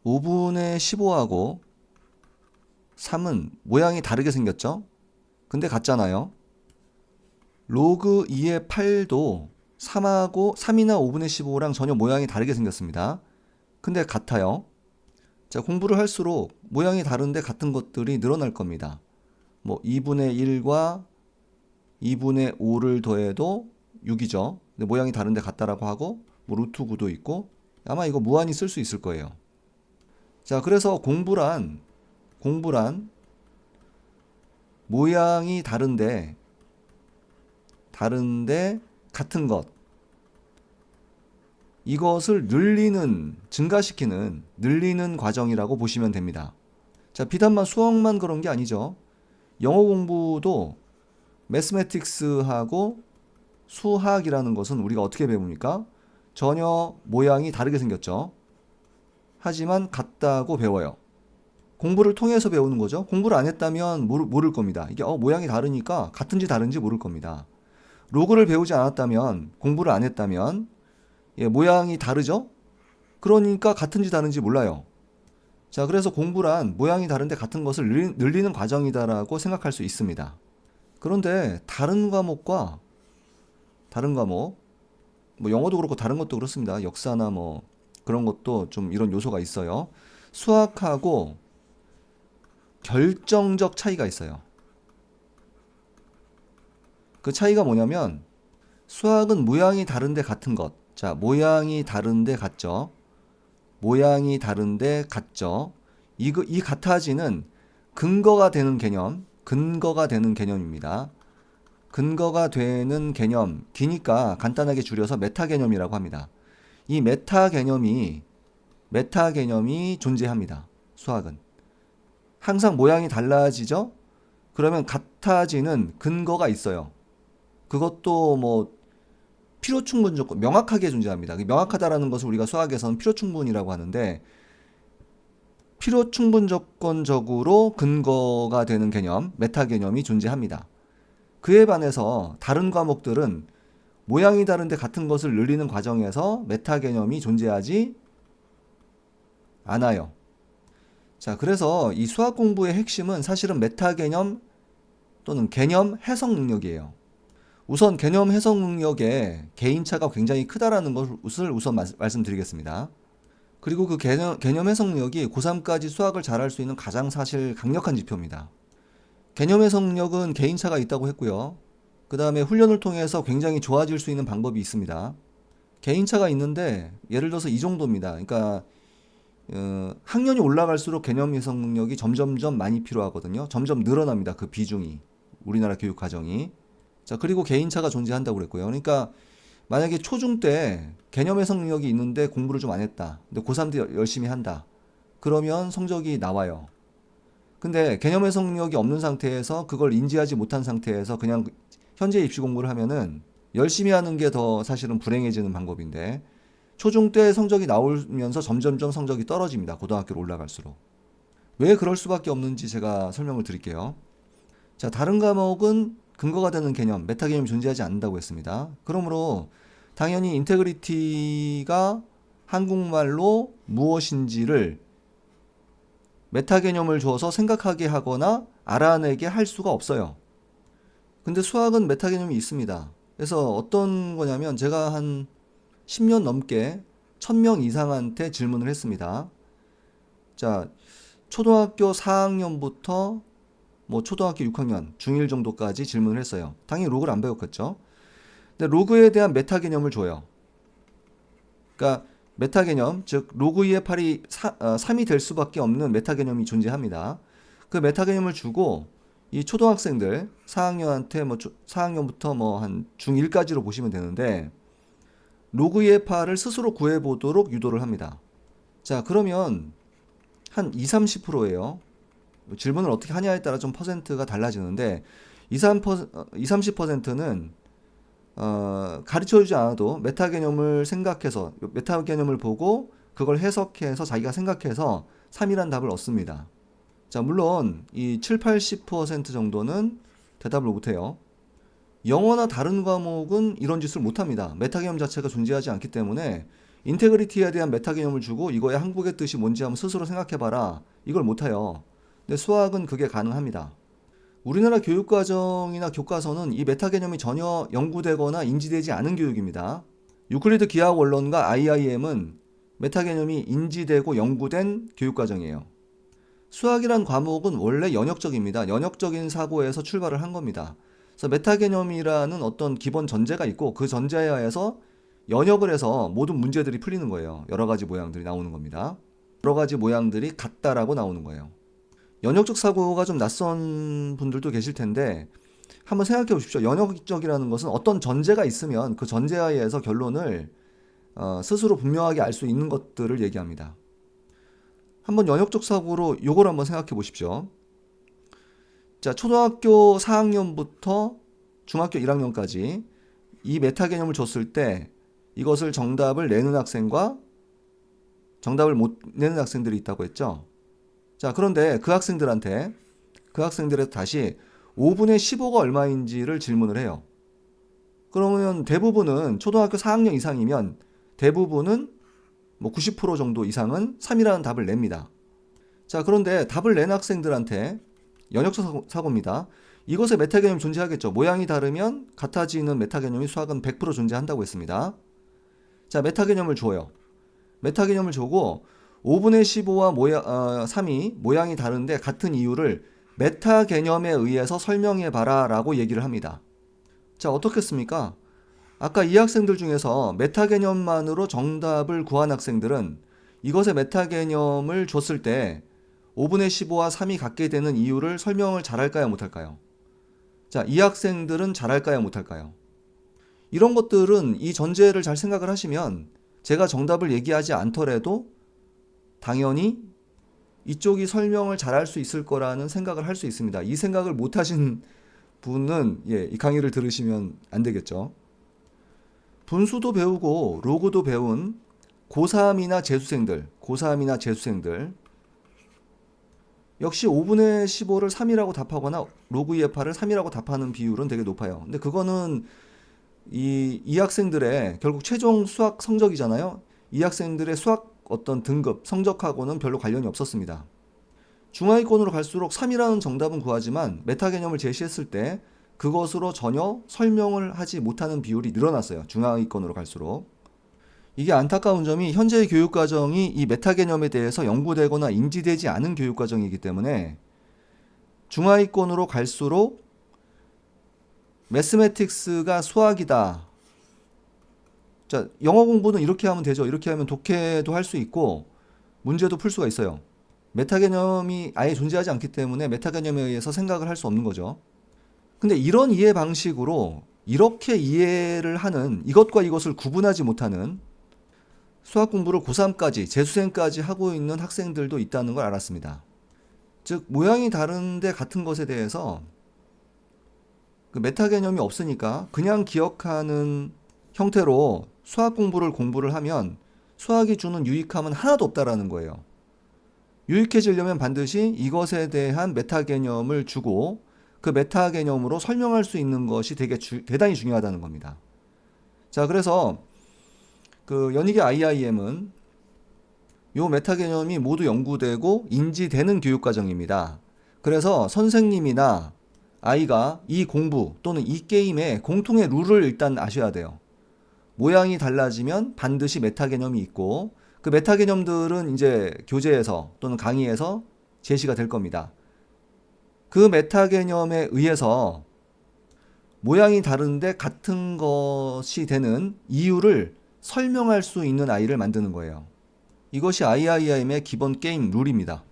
5분의 15하고 3은 모양이 다르게 생겼죠? 근데 같잖아요. 로그 2의 8도 3이나 5분의 15랑 전혀 모양이 다르게 생겼습니다. 근데 같아요. 자, 공부를 할수록 모양이 다른데 같은 것들이 늘어날 겁니다. 뭐 2분의 1과 2분의 5를 더해도 6이죠. 근데 모양이 다른데 같다라고 하고 뭐 루트 9도 있고 아마 이거 무한히 쓸 수 있을 거예요. 자, 그래서 공부란 모양이 다른데 같은 것, 이것을 늘리는 과정이라고 보시면 됩니다. 자, 비단만 수학만 그런 게 아니죠. 영어 공부도 매스매틱스하고 수학이라는 것은 우리가 어떻게 배웁니까? 전혀 모양이 다르게 생겼죠. 하지만 같다고 배워요. 공부를 통해서 배우는 거죠. 공부를 안 했다면 모를 겁니다. 이게 모양이 다르니까 같은지 다른지 모를 겁니다. 로그를 배우지 않았다면, 공부를 안 했다면 모양이 다르죠? 그러니까 같은지 다른지 몰라요. 자, 그래서 공부란 모양이 다른데 같은 것을 늘리는 과정이다라고 생각할 수 있습니다. 그런데 다른 과목, 뭐 영어도 그렇고 다른 것도 그렇습니다. 역사나 뭐 그런 것도 좀 이런 요소가 있어요. 수학하고 결정적 차이가 있어요. 그 차이가 뭐냐면 수학은 모양이 다른데 같은 것. 자, 모양이 다른데 같죠. 이 같아지는 근거가 되는 개념입니다. 근거가 되는 개념, 기니까 간단하게 줄여서 메타 개념이라고 합니다. 이 메타 개념이 존재합니다. 수학은. 항상 모양이 달라지죠? 그러면 같아지는 근거가 있어요. 그것도 뭐 필요충분 조건, 명확하게 존재합니다. 명확하다라는 것을 우리가 수학에서는 필요충분이라고 하는데, 필요충분 조건적으로 근거가 되는 개념, 메타 개념이 존재합니다. 그에 반해서 다른 과목들은 모양이 다른데 같은 것을 늘리는 과정에서 메타 개념이 존재하지 않아요. 자, 그래서 이 수학 공부의 핵심은 사실은 메타 개념 또는 개념 해석 능력이에요. 우선 개념 해석 능력의 개인차가 굉장히 크다라는 것을 우선 말씀드리겠습니다. 그리고 그 개념 해석 능력이 고3까지 수학을 잘할 수 있는 가장 사실 강력한 지표입니다. 개념 해석 능력은 개인차가 있다고 했고요. 그 다음에 훈련을 통해서 굉장히 좋아질 수 있는 방법이 있습니다. 개인차가 있는데 예를 들어서 이 정도입니다. 그러니까 학년이 올라갈수록 개념 해석 능력이 점점점 많이 필요하거든요. 점점 늘어납니다. 그 비중이. 우리나라 교육 과정이. 자, 그리고 개인차가 존재한다고 그랬고요. 그러니까 만약에 초중 때 개념 해석 능력이 있는데 공부를 좀 안 했다. 근데 고3 때 열심히 한다. 그러면 성적이 나와요. 근데 개념 해석 능력이 없는 상태에서 그걸 인지하지 못한 상태에서 그냥 현재 입시 공부를 하면은 열심히 하는 게 더 사실은 불행해지는 방법인데, 초중 때 성적이 나오면서 점점점 성적이 떨어집니다. 고등학교로 올라갈수록. 왜 그럴 수밖에 없는지 제가 설명을 드릴게요. 자, 다른 과목은 근거가 되는 개념, 메타 개념이 존재하지 않는다고 했습니다. 그러므로 당연히 인테그리티가 한국말로 무엇인지를 메타 개념을 주어서 생각하게 하거나 알아내게 할 수가 없어요. 근데 수학은 메타 개념이 있습니다. 그래서 어떤 거냐면 제가 한 10년 넘게 1000명 이상한테 질문을 했습니다. 자, 초등학교 4학년부터 뭐 초등학교 6학년, 중1 정도까지 질문을 했어요. 당연히 로그를 안 배웠겠죠. 근데 로그에 대한 메타 개념을 줘요. 그러니까 메타 개념, 즉 로그 2의 8이 3이 될 수밖에 없는 메타 개념이 존재합니다. 그 메타 개념을 주고 이 초등학생들 4학년한테 뭐 4학년부터 뭐 한 중1까지로 보시면 되는데 로그 2의 8을 스스로 구해 보도록 유도를 합니다. 자, 그러면 한 20-30%예요. 질문을 어떻게 하냐에 따라 좀 퍼센트가 달라지는데 20-30%는 가르쳐주지 않아도 메타 개념을 생각해서 메타 개념을 보고 그걸 해석해서 자기가 생각해서 3이란 답을 얻습니다. 자, 물론 이 7-80% 정도는 대답을 못해요. 영어나 다른 과목은 이런 짓을 못합니다. 메타 개념 자체가 존재하지 않기 때문에 인테그리티에 대한 메타 개념을 주고 이거의 한국의 뜻이 뭔지 한번 스스로 생각해봐라. 이걸 못해요. 근데 수학은 그게 가능합니다. 우리나라 교육과정이나 교과서는 이 메타 개념이 전혀 연구되거나 인지되지 않은 교육입니다. 유클리드 기하학 원론과 IIM은 메타 개념이 인지되고 연구된 교육과정이에요. 수학이란 과목은 원래 연역적입니다. 연역적인 사고에서 출발을 한 겁니다. 그래서 메타 개념이라는 어떤 기본 전제가 있고 그 전제에 의해서 연역을 해서 모든 문제들이 풀리는 거예요. 여러 가지 모양들이 나오는 겁니다. 여러 가지 모양들이 같다라고 나오는 거예요. 연역적 사고가 좀 낯선 분들도 계실 텐데 한번 생각해 보십시오. 연역적이라는 것은 어떤 전제가 있으면 그 전제에 의해서 결론을 스스로 분명하게 알 수 있는 것들을 얘기합니다. 한번 연역적 사고로 요걸 한번 생각해 보십시오. 자, 초등학교 4학년부터 중학교 1학년까지 이 메타 개념을 줬을 때 이것을 정답을 내는 학생과 정답을 못 내는 학생들이 있다고 했죠. 자, 그런데 그 학생들한테 다시 5분의 15가 얼마인지를 질문을 해요. 그러면 대부분은 초등학교 4학년 이상이면 대부분은 뭐 90% 정도 이상은 3이라는 답을 냅니다. 자, 그런데 답을 낸 학생들한테 연역적 사고입니다. 이것의 메타 개념이 존재하겠죠. 모양이 다르면 같아지는 메타 개념이 수학은 100% 존재한다고 했습니다. 자, 메타 개념을 줘요. 메타 개념을 주고 5분의 15와 3이 모양이 다른데 같은 이유를 메타 개념에 의해서 설명해 봐라 라고 얘기를 합니다. 자, 어떻겠습니까? 아까 이 학생들 중에서 메타 개념만으로 정답을 구한 학생들은 이것의 메타 개념을 줬을 때 5분의 15와 3이 같게 되는 이유를 설명을 잘할까요? 못할까요? 자, 이 학생들은 잘할까요? 못할까요? 이런 것들은 이 전제를 잘 생각을 하시면 제가 정답을 얘기하지 않더라도 당연히 이쪽이 설명을 잘할 수 있을 거라는 생각을 할 수 있습니다. 이 생각을 못 하신 분은 이 강의를 들으시면 안 되겠죠. 분수도 배우고 로그도 배운 고3이나 재수생들 역시 5분의 15를 3이라고 답하거나 로그 2의 8을 3이라고 답하는 비율은 되게 높아요. 근데 그거는 이 학생들의 결국 최종 수학 성적이잖아요. 이 학생들의 수학 어떤 등급, 성적하고는 별로 관련이 없었습니다. 중하위권으로 갈수록 3이라는 정답은 구하지만 메타 개념을 제시했을 때 그것으로 전혀 설명을 하지 못하는 비율이 늘어났어요. 중하위권으로 갈수록. 이게 안타까운 점이 현재의 교육과정이 이 메타 개념에 대해서 연구되거나 인지되지 않은 교육과정이기 때문에 중하위권으로 갈수록 매스매틱스가 수학이다. 자, 영어 공부는 이렇게 하면 되죠. 이렇게 하면 독해도 할 수 있고 문제도 풀 수가 있어요. 메타 개념이 아예 존재하지 않기 때문에 메타 개념에 의해서 생각을 할 수 없는 거죠. 근데 이런 이해 방식으로 이렇게 이해를 하는 이것과 이것을 구분하지 못하는 수학 공부를 고3까지 재수생까지 하고 있는 학생들도 있다는 걸 알았습니다. 즉 모양이 다른데 같은 것에 대해서 그 메타 개념이 없으니까 그냥 기억하는 형태로 수학 공부를 하면 수학이 주는 유익함은 하나도 없다라는 거예요. 유익해지려면 반드시 이것에 대한 메타 개념을 주고 그 메타 개념으로 설명할 수 있는 것이 대단히 중요하다는 겁니다. 자, 그래서 그 연희계 IIM은 요 메타 개념이 모두 연구되고 인지되는 교육과정입니다. 그래서 선생님이나 아이가 이 공부 또는 이 게임의 공통의 룰을 일단 아셔야 돼요. 모양이 달라지면 반드시 메타 개념이 있고 그 메타 개념들은 이제 교재에서 또는 강의에서 제시가 될 겁니다. 그 메타 개념에 의해서 모양이 다른데 같은 것이 되는 이유를 설명할 수 있는 아이를 만드는 거예요. 이것이 IIM의 기본 게임 룰입니다.